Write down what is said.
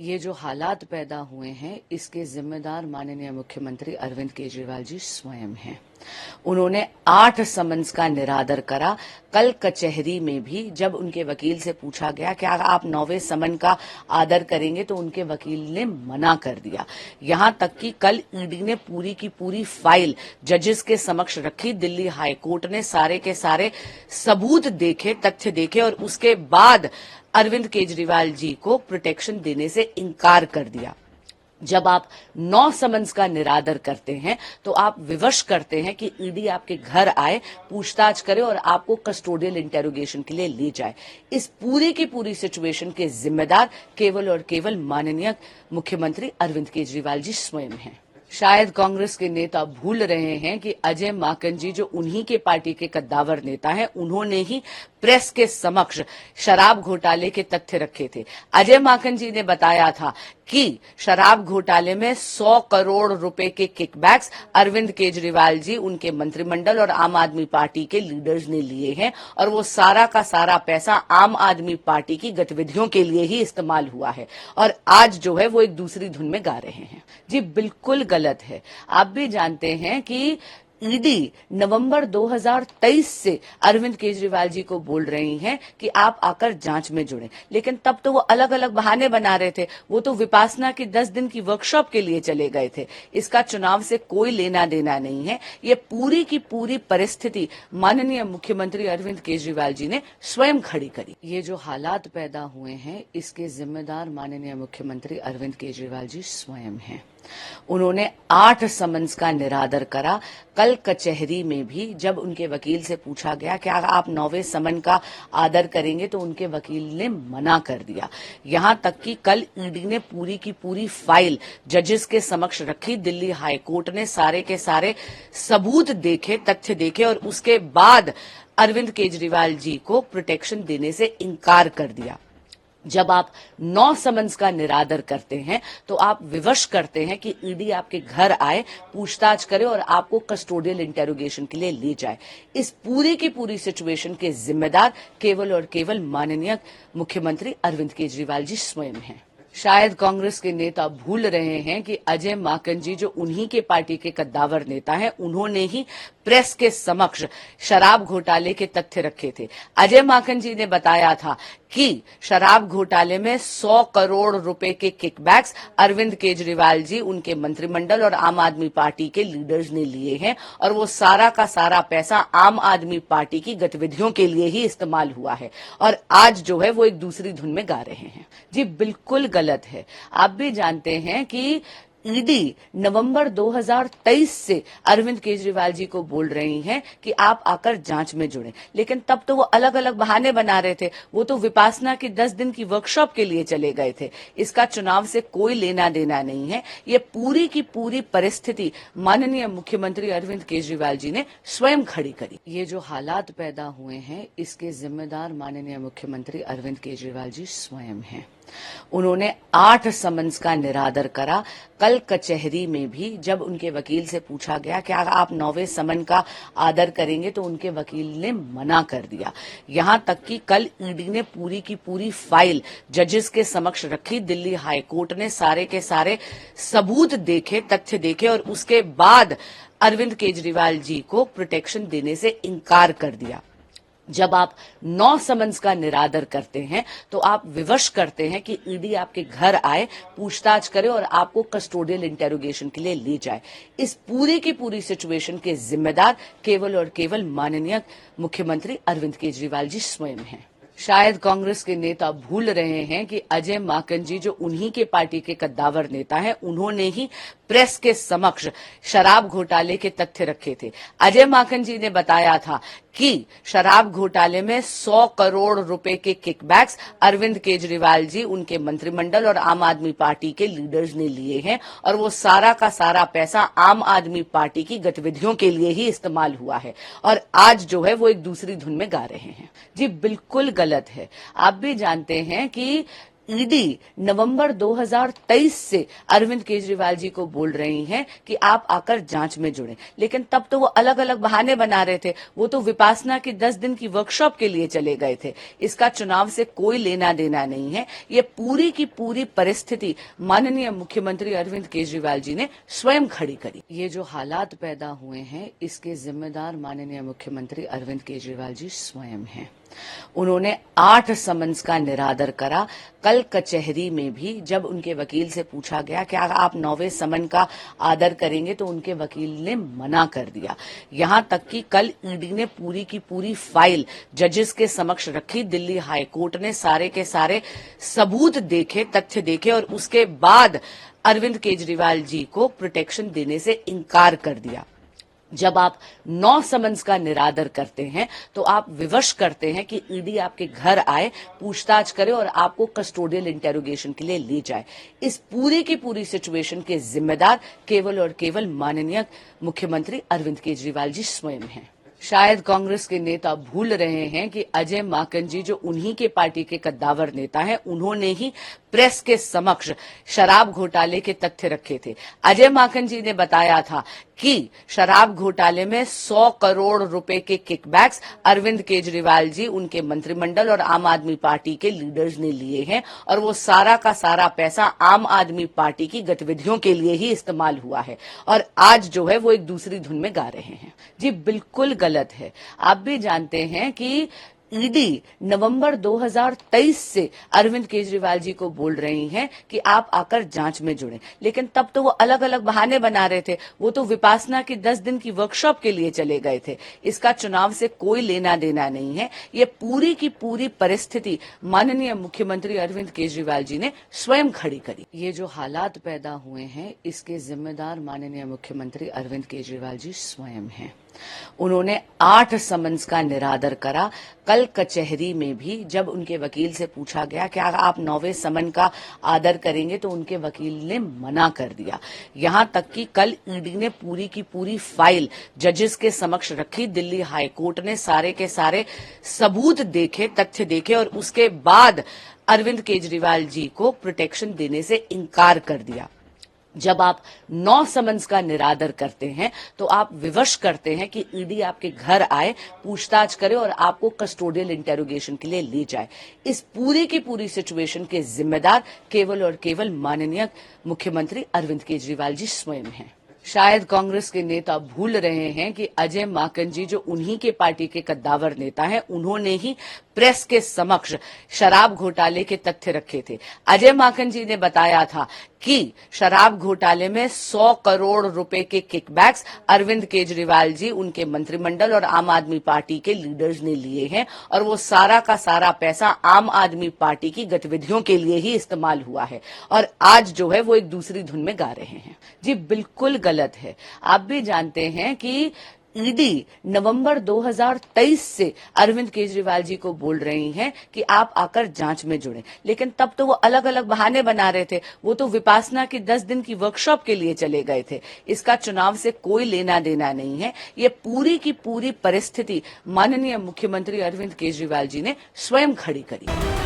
ये जो हालात पैदा हुए हैं इसके जिम्मेदार माननीय मुख्यमंत्री अरविंद केजरीवाल जी स्वयं हैं। उन्होंने 8 समन्स का निरादर करा। कल कचहरी में भी जब उनके वकील से पूछा गया कि आप 9वें समन का आदर करेंगे तो उनके वकील ने मना कर दिया। यहां तक कि कल ईडी ने पूरी की पूरी फाइल जजेस के समक्ष रखी। दिल्ली हाई कोर्ट ने सारे के सारे सबूत देखे, तथ्य देखे और उसके बाद अरविंद केजरीवाल जी को प्रोटेक्शन देने से इनकार कर दिया। जब आप 9 समन्स का निरादर करते हैं तो आप विवश करते हैं कि ईडी आपके घर आए, पूछताछ करे और आपको कस्टोडियल इंटेरोगेशन के लिए ले जाए। इस पूरी की पूरी सिचुएशन के जिम्मेदार केवल और केवल माननीय मुख्यमंत्री अरविंद केजरीवाल जी स्वयं हैं। शायद कांग्रेस के नेता भूल रहे हैं कि अजय माकन जी जो उन्हीं के पार्टी के कद्दावर नेता हैं, उन्होंने ही प्रेस के समक्ष शराब घोटाले के तथ्य रखे थे। अजय माकन जी ने बताया था कि शराब घोटाले में 100 करोड़ रुपए के किकबैक्स अरविंद केजरीवाल जी, उनके मंत्रिमंडल और आम आदमी पार्टी के लीडर्स ने लिए हैं और वो सारा का सारा पैसा आम आदमी पार्टी की गतिविधियों के लिए ही इस्तेमाल हुआ है। और आज जो है वो एक दूसरी धुन में गा रहे हैं। जी बिल्कुल गलत है। आप भी जानते हैं कि ईडी नवंबर 2023 से अरविंद केजरीवाल जी को बोल रही हैं कि आप आकर जांच में जुड़ें, लेकिन तब तो वो अलग अलग बहाने बना रहे थे। वो तो विपासना की 10 दिन की वर्कशॉप के लिए चले गए थे। इसका चुनाव से कोई लेना देना नहीं है। ये पूरी की पूरी परिस्थिति माननीय मुख्यमंत्री अरविंद केजरीवाल जी ने स्वयं खड़ी करी। ये जो हालात पैदा हुए हैं इसके जिम्मेदार माननीय मुख्यमंत्री अरविंद केजरीवाल जी स्वयं हैं। उन्होंने 8 समन्स का निरादर करा। कल कचहरी में भी जब उनके वकील से पूछा गया कि आप 9वें समन का आदर करेंगे तो उनके वकील ने मना कर दिया। यहां तक कि कल ईडी ने पूरी की पूरी फाइल जजेस के समक्ष रखी। दिल्ली हाई कोर्ट ने सारे के सारे सबूत देखे, तथ्य देखे और उसके बाद अरविंद केजरीवाल जी को प्रोटेक्शन देने से इनकार कर दिया। जब आप 9 समन्स का निरादर करते हैं तो आप विवश करते हैं कि ईडी आपके घर आए, पूछताछ करे और आपको कस्टोडियल इंटेरोगेशन के लिए ले जाए। इस पूरी की पूरी सिचुएशन के जिम्मेदार केवल और केवल माननीय मुख्यमंत्री अरविंद केजरीवाल जी स्वयं हैं। शायद कांग्रेस के नेता भूल रहे हैं कि अजय माकन जी जो उन्हीं के पार्टी के कद्दावर नेता हैं, उन्होंने ही प्रेस के समक्ष शराब घोटाले के तथ्य रखे थे। अजय माकन जी ने बताया था कि शराब घोटाले में 100 करोड़ रुपए के किकबैक्स अरविंद केजरीवाल जी, उनके मंत्रिमंडल और आम आदमी पार्टी के लीडर्स ने लिए हैं और वो सारा का सारा पैसा आम आदमी पार्टी की गतिविधियों के लिए ही इस्तेमाल हुआ है। और आज जो है वो एक दूसरी धुन में गा रहे हैं। जी बिल्कुल गलत है। आप भी जानते हैं कि ईडी नवंबर 2023 से अरविंद केजरीवाल जी को बोल रही हैं कि आप आकर जांच में जुड़ें, लेकिन तब तो वो अलग अलग बहाने बना रहे थे। वो तो विपासना की 10 दिन की वर्कशॉप के लिए चले गए थे। इसका चुनाव से कोई लेना देना नहीं है। ये पूरी की पूरी परिस्थिति माननीय मुख्यमंत्री अरविंद केजरीवाल जी ने स्वयं खड़ी करी। ये जो हालात पैदा हुए हैं इसके जिम्मेदार माननीय मुख्यमंत्री अरविंद केजरीवाल जी स्वयं हैं। उन्होंने 8 समन्स का निरादर करा। कल कचहरी में भी जब उनके वकील से पूछा गया कि आप 9वें समन का आदर करेंगे तो उनके वकील ने मना कर दिया। यहां तक कि कल ईडी ने पूरी की पूरी फाइल जजेस के समक्ष रखी। दिल्ली हाई कोर्ट ने सारे के सारे सबूत देखे, तथ्य देखे और उसके बाद अरविंद केजरीवाल जी को प्रोटेक्शन देने से इनकार कर दिया। जब आप 9 समन्स का निरादर करते हैं तो आप विवश करते हैं कि ईडी आपके घर आए, पूछताछ करे और आपको कस्टोडियल इंटेरोगेशन के लिए ले जाए। इस पूरी की पूरी सिचुएशन के जिम्मेदार केवल और केवल माननीय मुख्यमंत्री अरविंद केजरीवाल जी स्वयं हैं। शायद कांग्रेस के नेता भूल रहे हैं कि अजय माकन जी जो उन्हीं के पार्टी के कद्दावर नेता हैं, उन्होंने ही प्रेस के समक्ष शराब घोटाले के तथ्य रखे थे। अजय माकन जी ने बताया था कि शराब घोटाले में 100 करोड़ रुपए के किकबैक्स अरविंद केजरीवाल जी, उनके मंत्रिमंडल और आम आदमी पार्टी के लीडर्स ने लिए हैं और वो सारा का सारा पैसा आम आदमी पार्टी की गतिविधियों के लिए ही इस्तेमाल हुआ है। और आज जो है वो एक दूसरी धुन में गा रहे हैं। जी बिल्कुल गलत है। आप भी जानते हैं कि ईडी नवंबर 2023 से अरविंद केजरीवाल जी को बोल रही हैं कि आप आकर जांच में जुड़ें, लेकिन तब तो वो अलग अलग बहाने बना रहे थे। वो तो विपासना की 10 दिन की वर्कशॉप के लिए चले गए थे। इसका चुनाव से कोई लेना देना नहीं है। ये पूरी की पूरी परिस्थिति माननीय मुख्यमंत्री अरविंद केजरीवाल जी ने स्वयं खड़ी करी। ये जो हालात पैदा हुए हैं, इसके जिम्मेदार माननीय मुख्यमंत्री अरविंद केजरीवाल जी स्वयं हैं। उन्होंने 8 समन्स का निरादर करा। कल कचहरी में भी जब उनके वकील से पूछा गया कि आप 9वें समन का आदर करेंगे, तो उनके वकील ने मना कर दिया। यहां तक कि कल ईडी ने पूरी की पूरी फाइल जजेस के समक्ष रखी। दिल्ली हाई कोर्ट ने सारे के सारे सबूत देखे, तथ्य देखे और उसके बाद अरविंद केजरीवाल जी को प्रोटेक्शन देने से इनकार कर दिया। जब आप 9 समन्स का निरादर करते हैं तो आप विवश करते हैं कि ईडी आपके घर आए, पूछताछ करे और आपको कस्टोडियल इंटेरोगेशन के लिए ले जाए। इस पूरी की पूरी सिचुएशन के जिम्मेदार केवल और केवल माननीय मुख्यमंत्री अरविंद केजरीवाल जी स्वयं हैं। शायद कांग्रेस के नेता भूल रहे हैं कि अजय माकन जी, जो उन्हीं के पार्टी के कद्दावर नेता हैं, उन्होंने ही प्रेस के समक्ष शराब घोटाले के तथ्य रखे थे। अजय माकन जी ने बताया था कि शराब घोटाले में 100 करोड़ रुपए के किकबैक्स अरविंद केजरीवाल जी, उनके मंत्रिमंडल और आम आदमी पार्टी के लीडर्स ने लिए हैं और वो सारा का सारा पैसा आम आदमी पार्टी की गतिविधियों के लिए ही इस्तेमाल हुआ है। और आज जो है वो एक दूसरी धुन में गा रहे हैं। जी बिल्कुल गलत है। आप भी जानते हैं कि ईडी नवंबर 2023 से अरविंद केजरीवाल जी को बोल रही हैं कि आप आकर जांच में जुड़ें, लेकिन तब तो वो अलग अलग बहाने बना रहे थे। वो तो विपासना की 10 दिन की वर्कशॉप के लिए चले गए थे। इसका चुनाव से कोई लेना देना नहीं है। ये पूरी की पूरी परिस्थिति माननीय मुख्यमंत्री अरविंद केजरीवाल जी ने स्वयं खड़ी करी। ये जो हालात पैदा हुए हैं, इसके जिम्मेदार माननीय मुख्यमंत्री अरविंद केजरीवाल जी स्वयं हैं। उन्होंने 8 समन्स का निरादर करा। कल कचहरी में भी जब उनके वकील से पूछा गया कि आप 9वें समन का आदर करेंगे, तो उनके वकील ने मना कर दिया। यहां तक कि कल ईडी ने पूरी की पूरी फाइल जजेस के समक्ष रखी। दिल्ली हाई कोर्ट ने सारे के सारे सबूत देखे, तथ्य देखे और उसके बाद अरविंद केजरीवाल जी को प्रोटेक्शन देने से इनकार कर दिया। जब आप 9 समन्स का निरादर करते हैं तो आप विवश करते हैं कि ईडी आपके घर आए, पूछताछ करे और आपको कस्टोडियल इंटेरोगेशन के लिए ले जाए। इस पूरी की पूरी सिचुएशन के जिम्मेदार केवल और केवल माननीय मुख्यमंत्री अरविंद केजरीवाल जी स्वयं हैं। शायद कांग्रेस के नेता भूल रहे हैं कि अजय माकन जी, जो उन्हीं के पार्टी के कद्दावर नेता हैं, उन्होंने ही प्रेस के समक्ष शराब घोटाले के तथ्य रखे थे। अजय माकन जी ने बताया था कि शराब घोटाले में 100 करोड़ रुपए के किकबैक्स अरविंद केजरीवाल जी, उनके मंत्रिमंडल और आम आदमी पार्टी के लीडर्स ने लिए हैं और वो सारा का सारा पैसा आम आदमी पार्टी की गतिविधियों के लिए ही इस्तेमाल हुआ है। और आज जो है वो एक दूसरी धुन में गा रहे हैं। जी बिल्कुल गलत है। आप भी जानते हैं कि ईडी नवंबर 2023 से अरविंद केजरीवाल जी को बोल रही हैं कि आप आकर जांच में जुड़ें, लेकिन तब तो वो अलग अलग बहाने बना रहे थे। वो तो विपासना की 10 दिन की वर्कशॉप के लिए चले गए थे। इसका चुनाव से कोई लेना देना नहीं है। ये पूरी की पूरी परिस्थिति माननीय मुख्यमंत्री अरविंद केजरीवाल जी ने स्वयं खड़ी करी।